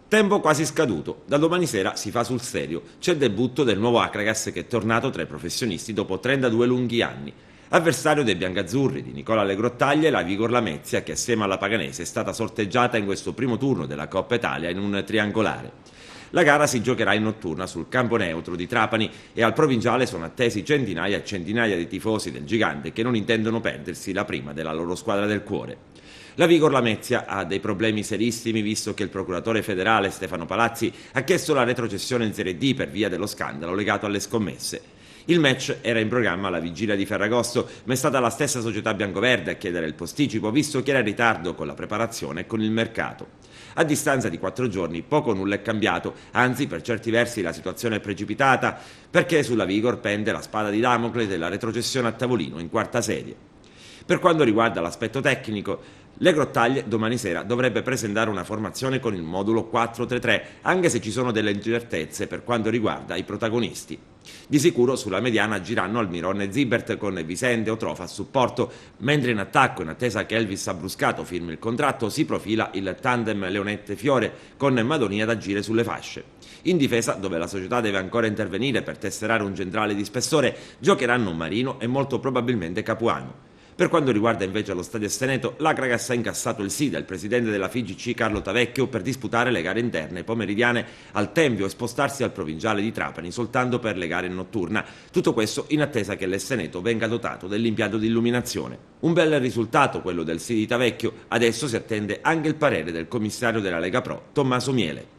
Tempo quasi scaduto, da domani sera si fa sul serio. C'è il debutto del nuovo Akragas che è tornato tra i professionisti dopo 32 lunghi anni. Avversario dei biancazzurri di Nicola Legrottaglia e la Vigor Lamezia che assieme alla Paganese è stata sorteggiata in questo primo turno della Coppa Italia in un triangolare. La gara si giocherà in notturna sul campo neutro di Trapani e al Provinciale sono attesi centinaia e centinaia di tifosi del Gigante che non intendono perdersi la prima della loro squadra del cuore. La Vigor Lamezia ha dei problemi serissimi visto che il procuratore federale Stefano Palazzi ha chiesto la retrocessione in Serie D per via dello scandalo legato alle scommesse. Il match era in programma alla vigilia di Ferragosto, ma è stata la stessa società biancoverde a chiedere il posticipo visto che era in ritardo con la preparazione e con il mercato. A distanza di 4 giorni poco o nulla è cambiato, anzi per certi versi la situazione è precipitata perché sulla Vigor pende la spada di Damocle della retrocessione a tavolino in quarta serie. Per quanto riguarda l'aspetto tecnico, Legrottaglie domani sera dovrebbe presentare una formazione con il modulo 4-3-3, anche se ci sono delle incertezze per quanto riguarda i protagonisti. Di sicuro sulla mediana giranno Almiron e Zibert con Visente o Trofa a supporto, mentre in attacco, in attesa che Elvis Abruscato firmi il contratto, si profila il tandem Leonette-Fiore con Madonia ad agire sulle fasce. In difesa, dove la società deve ancora intervenire per tesserare un centrale di spessore, giocheranno Marino e molto probabilmente Capuano. Per quanto riguarda invece lo stadio Esteneto, l'Akragas ha incassato il sì del presidente della FIGC Carlo Tavecchio per disputare le gare interne pomeridiane al Tempio e spostarsi al Provinciale di Trapani soltanto per le gare notturna. Tutto questo in attesa che l'Esteneto venga dotato dell'impianto di illuminazione. Un bel risultato quello del sì di Tavecchio, adesso si attende anche il parere del commissario della Lega Pro, Tommaso Miele.